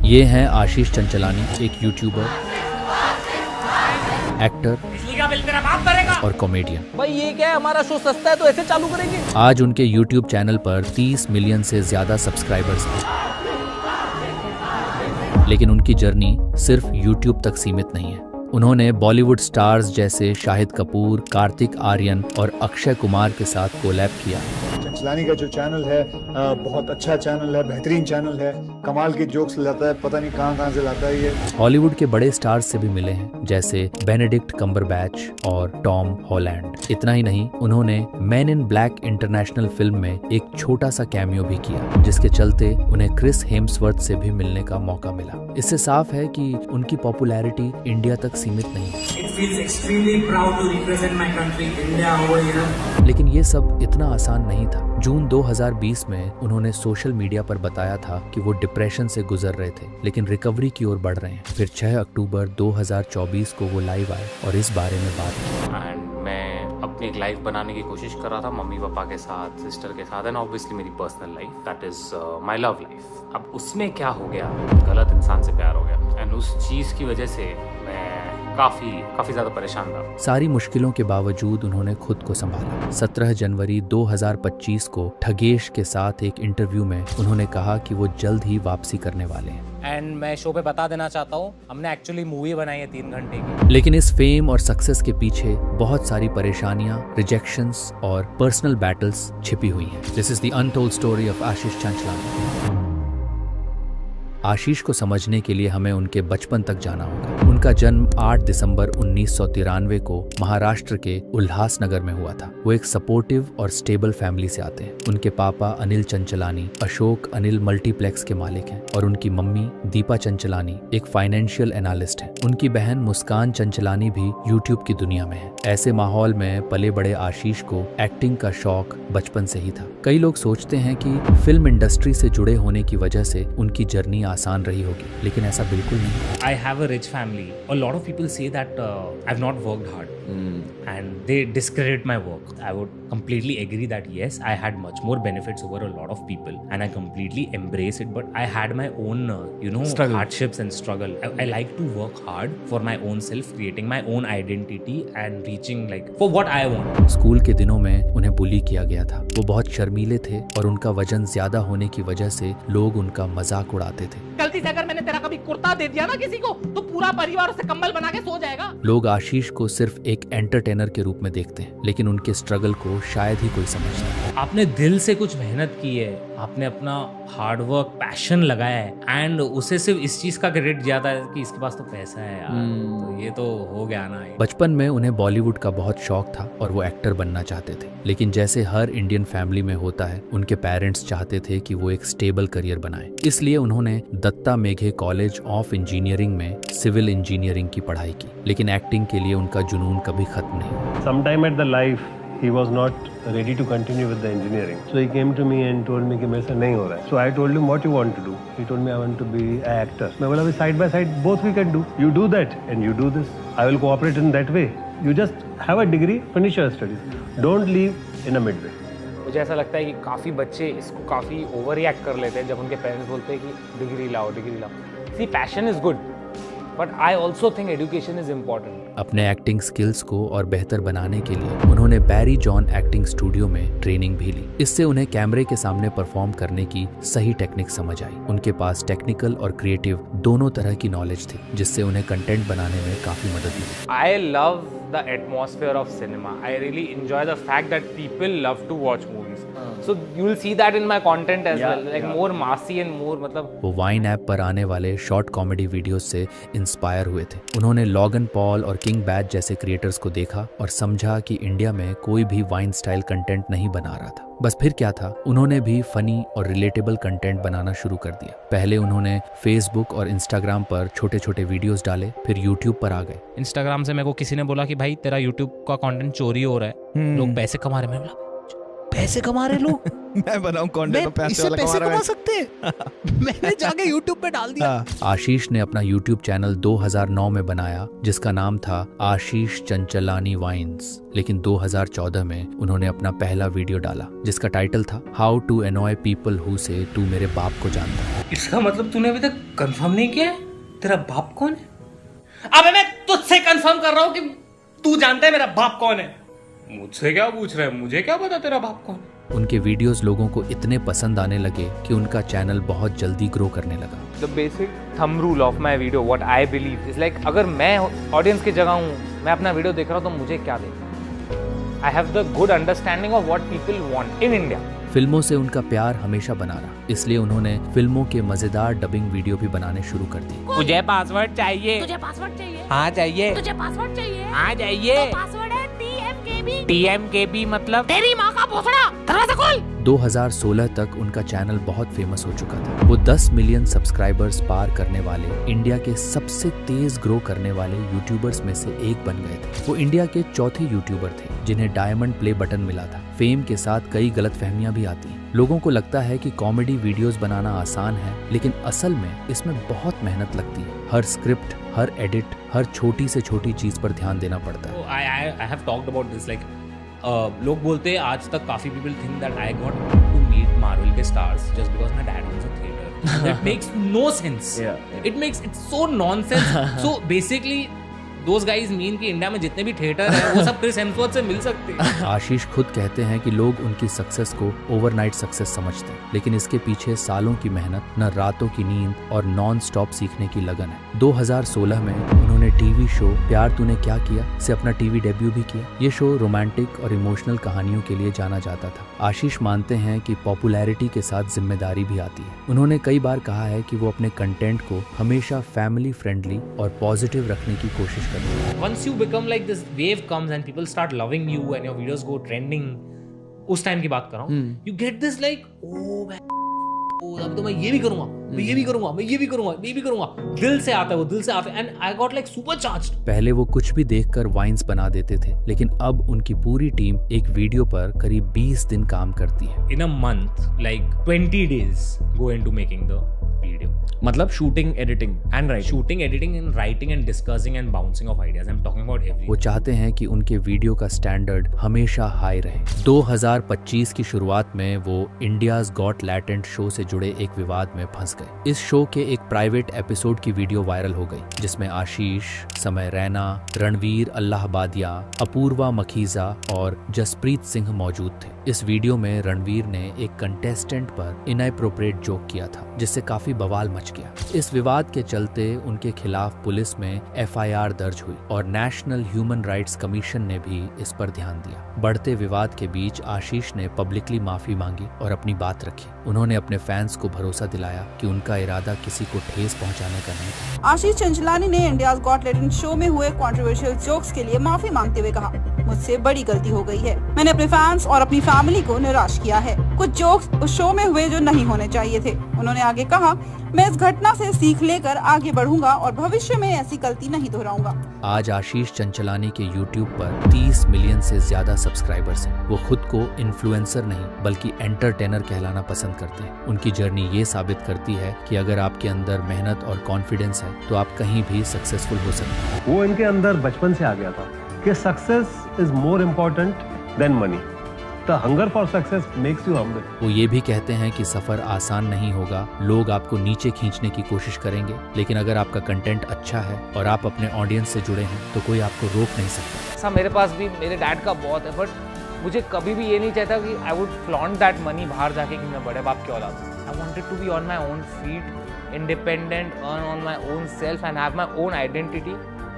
ये हैं आशीष चंचलानी, एक यूट्यूबर, एक्टर और कॉमेडियन। भाई ये क्या है, हमारा शो सस्ता है तो ऐसे चालू करेंगे। आज उनके यूट्यूब चैनल पर 30 मिलियन से ज्यादा सब्सक्राइबर्स हैं। लेकिन उनकी जर्नी सिर्फ यूट्यूब तक सीमित नहीं है। उन्होंने बॉलीवुड स्टार्स जैसे शाहिद कपूर, कार्तिक आर्यन और अक्षय कुमार के साथ कोलैब किया। चंचलानी का जो चैनल है बहुत अच्छा चैनल है, बेहतरीन चैनल है, कमाल के जोक्स लाता है, पता नहीं कहां से लाता है ये। हॉलीवुड के बड़े स्टार्स से भी मिले हैं, जैसे बेनेडिक्ट कम्बरबैच और टॉम हॉलैंड। इतना ही नहीं, उन्होंने man in black international film में एक छोटा सा कैमियो भी किया, जिसके चलते उन्हें क्रिस हेम्सवर्थ से भी मिलने का मौका मिला। इससे साफ है कि उनकी पॉपुलैरिटी इंडिया तक सीमित नहीं है। लेकिन ये सब इतना आसान नहीं था। जून 2020 में उन्होंने सोशल मीडिया पर बताया था कि वो डिप्रेशन से गुजर रहे थे, लेकिन रिकवरी की ओर बढ़ रहे हैं। फिर 6 अक्टूबर 2024 को वो लाइव आए और इस बारे में बात की। एंड मैं अपनी एक लाइफ बनाने की कोशिश कर रहा था, मम्मी पापा के साथ, सिस्टर के साथ, एंड ऑब्वियसली मेरी personal life, that is my love life. अब उसमें क्या हो गया, गलत इंसान से प्यार हो गया, एंड उस चीज़ की वजह से मैं काफी ज्यादा परेशान था। सारी मुश्किलों के बावजूद उन्होंने खुद को संभाला। 17 जनवरी 2025 को ठगेश के साथ एक इंटरव्यू में उन्होंने कहा कि वो जल्द ही वापसी करने वाले हैं। एंड मैं शो पे बता देना चाहता हूँ, हमने एक्चुअली मूवी बनाई है 3 घंटे की। लेकिन इस फेम और सक्सेस के पीछे बहुत सारी परेशानियां, रिजेक्शंस और पर्सनल बैटल्स छिपी हुई हैं। This is the untold story of Ashish Chanchlani. Ashish को समझने के लिए हमें उनके बचपन तक जाना होगा। उनका जन्म 8 दिसंबर 1993 को महाराष्ट्र के उल्हासनगर में हुआ था। वो एक सपोर्टिव और स्टेबल फैमिली से आते हैं। उनके पापा अनिल चंचलानी अशोक अनिल मल्टीप्लेक्स के मालिक हैं और उनकी मम्मी दीपा चंचलानी एक फाइनेंशियल एनालिस्ट हैं। उनकी बहन मुस्कान चंचलानी भी यूट्यूब की दुनिया में है। ऐसे माहौल में पले बड़े आशीष को एक्टिंग का शौक बचपन से ही था। कई लोग सोचते हैं कि फिल्म इंडस्ट्री से जुड़े होने की वजह से उनकी जर्नी आसान रही होगी, लेकिन ऐसा बिल्कुल नहीं। I have a rich family. A lot of people say that I've not worked hard, and they discredit my work. I would completely agree that yes, I had much more benefits over a lot of people, and I completely embrace it. But I had my own, struggle. Hardships and struggle. I like to work hard for my own self, creating my own identity and reaching like for what I want. School के दिनों में उन्हें बुली किया गया था। वो बहुत शर्मीले थे और उनका वजन ज्यादा होने की वजह से लोग उनका मजाक उड़ाते थे। गलती से अगर मैंने तेरा कभी कुर्ता दे दिया ना किसी को, तो पूरा परिवार उसे कंबल बना के सो जाएगा। लोग आशीष को सिर्फ एक एंटरटेनर के रूप में देखते हैं, लेकिन उनके स्ट्रगल को शायद ही कोई समझता है। आपने दिल से कुछ मेहनत की है, आपने अपना हार्डवर्क पैशन लगाया है, एंड उसे सिर्फ इस चीज का क्रेडिट जाता है कि इसके पास तो पैसा है यार, तो ये तो हो गया ना। बचपन में उन्हें बॉलीवुड का बहुत शौक था और वो एक्टर बनना चाहते थे, लेकिन जैसे हर इंडियन फैमिली में होता है, उनके पेरेंट्स चाहते थे कि वो एक स्टेबल करियर बनाएं। इसलिए उन्होंने Datta Meghe college of engineering में सिविल इंजीनियरिंग की पढ़ाई की, लेकिन एक्टिंग के लिए उनका जुनून कभी खत्म नहीं हुआ। Sometime at the life he was not ready to continue with the engineering, so he came to me and told me कि मेरे से नहीं हो रहा है। So I told him what you want to do. He told me I want to be an actor. मैं बोला side by side both we can do. You do that and you do this. I will cooperate in that way. You just have a degree, finish your studies. Don't leave in a midway. मुझे ऐसा लगता है कि काफ़ी बच्चे इसको काफ़ी over react कर लेते हैं जब उनके पेरेंट्स बोलते हैं कि डिग्री लाओ डिग्री लाओ। See, passion is good, but I also think education is important. अपने एक्टिंग स्किल्स को और बेहतर बनाने के लिए उन्होंने बैरी जॉन एक्टिंग स्टूडियो में ट्रेनिंग भी ली। इससे उन्हें कैमरे के सामने परफॉर्म करने की सही टेक्निक समझ आई। उनके पास टेक्निकल और क्रिएटिव दोनों तरह की नॉलेज थी, जिससे उन्हें कंटेंट बनाने में काफी मदद मिली। I love the atmosphere of cinema. I really enjoy the fact that people love to watch movies. So you will see that in my content as well, like more massy and more मतलब। वो wine app पर आने वाले short comedy videos से inspire हुए थे। उन्होंने logon Paul और किंग बैच जैसे क्रिएटर्स को देखा और समझा कि इंडिया में कोई भी वाइन स्टाइल कंटेंट नहीं बना रहा था। बस फिर क्या था, उन्होंने भी फनी और रिलेटेबल कंटेंट बनाना शुरू कर दिया। पहले उन्होंने फेसबुक और इंस्टाग्राम पर छोटे छोटे वीडियोस डाले, फिर यूट्यूब पर आ गए। इंस्टाग्राम से मेरे को किसी ने बोला कि भाई तेरा यूट्यूब का कंटेंट चोरी हो रहा है, लोग पैसे कमा रहे हैं। मैं बोला पैसे कमा रहे लोग, मैं बनाऊं कंटेंट, पैसे इससे वाला पैसे कमा कमा सकते हैं। मैंने जाके YouTube पे डाल दिया। आशीष ने अपना YouTube चैनल 2009 में बनाया जिसका नाम था आशीष चंचलानी वाइन्स, लेकिन 2014 में उन्होंने अपना पहला वीडियो डाला जिसका टाइटल था how to annoy people who say तू मेरे बाप को जानता है। इसका मतलब तूने अभी तक कंफर्म नहीं किया है तेरा बाप कौन है? अबे मैं तुझसे कंफर्म कर रहा हूँ कि तू जानता है मेरा बाप कौन है। मुझसे क्या पूछ रहा है, मुझे क्या पता तेरा बाप कौन है। उनके वीडियोस लोगों को इतने पसंद आने लगे कि उनका चैनल बहुत जल्दी ग्रो करने लगा। The basic thumb rule of my video, what I believe is like, अगर मैं ऑडियंस की जगह हूँ, मैं अपना वीडियो देख रहा हूँ तो मुझे क्या देखना। I have the good understanding of what people want in India. फिल्मों से उनका प्यार हमेशा बना रहा, इसलिए उन्होंने फिल्मों के मजेदार डबिंग वीडियो भी बनाने शुरू कर दी। तुझे पासवर्ड चाहिए? तुझे पासवर्ड चाहिए? हाँ चाहिए। तुझे पासवर्ड चाहिए? हाँ चाहिए। तो पासवर्ड है TMKB। TMKB मतलब तेरी माँ का भोसड़ा, दरवाजा खोल। 2016 तक उनका चैनल बहुत फेमस हो चुका था। वो 10 मिलियन सब्सक्राइबर्स पार करने वाले इंडिया के सबसे तेज ग्रो करने वाले यूट्यूबर्स में से एक बन गए थे। वो इंडिया के चौथे यूट्यूबर थे जिन्हें डायमंड प्ले बटन मिला था। फेम के साथ कई गलतफहमियां भी आती हैं। लोगों को लगता है कि कॉमेडी वीडियोस बनाना आसान है, लेकिन असल में इसमें बहुत मेहनत लगती है। हर स्क्रिप्ट, हर एडिट, हर छोटी से छोटी चीज पर ध्यान देना पड़ता है। I have talked about this like लोग बोलते हैं आज तक काफी people think that I got to meet Marvel के stars just because my dad owns a theater. That makes no sense. It's so nonsense. So basically those guys mean कि India में जितने भी थिएटर हैं वो सब क्रिस हेम्सवर्थ से मिल सकते हैं। आशीष खुद कहते हैं कि लोग उनकी सक्सेस को ओवरनाइट सक्सेस समझते हैं, लेकिन इसके पीछे सालों की मेहनत, न रातों की नींद और नॉन स्टॉप सीखने की लगन है। 2016 में उन्होंने टीवी शो प्यार तूने क्या किया से अपना टीवी डेब्यू भी किया। ये शो रोमांटिक और इमोशनल कहानियों के लिए जाना जाता था। आशीष मानते हैं कि पॉपुलैरिटी के साथ जिम्मेदारी भी आती है। उन्होंने कई बार कहा है कि वो अपने कंटेंट को हमेशा फैमिली फ्रेंडली और पॉजिटिव रखने की कोशिश करते हैं। Once you become like this wave comes and people start loving you and your videos go trending, उस टाइम की बात कर रहा हूँ, you get this like अब तो मैं ये भी करूंगा, मैं ये भी करूंगा, मैं ये भी करूंगा, मैं ये भी करूंगा। दिल से आता है वो, दिल से आता है and I got like super charged. पहले वो कुछ भी देखकर वाइन्स बना देते थे, लेकिन अब उनकी पूरी टीम एक वीडियो पर करीब 20 दिन काम करती है। In a month, like 20 days go into making the video. मतलब shooting, editing and writing. Shooting, editing and writing and discussing and bouncing of ideas. I'm talking about everything. वो चाहते हैं कि उनके वीडियो का स्टैंडर्ड हमेशा हाई रहे। 2025 की शुरुआत में वो इंडियाज गॉट टैलेंट शो से जुड़े एक विवाद में फंस गए। इस शो के एक प्राइवेट एपिसोड की वीडियो वायरल हो गई जिसमें आशीष, समय रैना, रणवीर अल्लाहबादिया, अपूर्वा मखीजा और जसप्रीत सिंह मौजूद थे। इस वीडियो में रणवीर ने एक कंटेस्टेंट पर इनएप्रोप्रिएट जोक किया था जिससे काफी बवाल मच गया। इस विवाद के चलते उनके खिलाफ पुलिस में FIR दर्ज हुई और नेशनल ह्यूमन राइट्स कमीशन ने भी इस पर ध्यान दिया। बढ़ते विवाद के बीच आशीष ने पब्लिकली माफी मांगी और अपनी बात रखी। उन्होंने अपने फैंस को भरोसा दिलाया कि उनका इरादा किसी को ठेस पहुंचाने का नहीं था। आशीष चंचलानी ने इंडियाज गॉट टैलेंट शो में हुए कंट्रोवर्शियल जोक्स के लिए माफी मांगते हुए कहा, मुझसे बड़ी गलती हो गई है। मैंने अपने फैंस और अपनी फैमिली को निराश किया है। कुछ जोक्स उस शो में हुए जो नहीं होने चाहिए थे। उन्होंने आगे कहा, मैं इस घटना से सीख लेकर आगे बढ़ूंगा और भविष्य में ऐसी गलती नहीं दोहराऊंगा। आज आशीष चंचलानी के YouTube पर 30 मिलियन से ज्यादा सब्सक्राइबर्स हैं। वो खुद को इन्फ्लुएंसर नहीं बल्कि एंटरटेनर कहलाना पसंद करते हैं। उनकी जर्नी ये साबित करती है कि अगर आपके अंदर मेहनत और कॉन्फिडेंस है तो आप कहीं भी सक्सेसफुल हो सकते हैं। वो इनके अंदर बचपन से आ गया था कि success is more important then money. The hunger for success makes you humble. वो ये भी कहते हैं कि सफर आसान नहीं होगा, लोग आपको नीचे खींचने की कोशिश करेंगे, लेकिन अगर आपका कंटेंट अच्छा है और आप अपने ऑडियंस से जुड़े हैं तो कोई आपको रोक नहीं सकता। ऐसा मेरे पास भी मेरे डैड का बहुत है, बट मुझे कभी भी ये नहीं चाहता कि I would flaunt that money बाहर जाके कि मैं बड़े बाप की औलाद हूँ। I wanted to be on my own feet, independent, earn on my own self and have my own identity.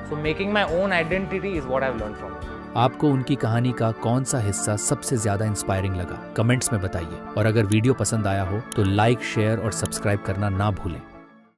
So making my own identity is what I have learned from. आपको उनकी कहानी का कौन सा हिस्सा सबसे ज्यादा इंस्पायरिंग लगा, कमेंट्स में बताइए। और अगर वीडियो पसंद आया हो तो लाइक, शेयर और सब्सक्राइब करना ना भूलें।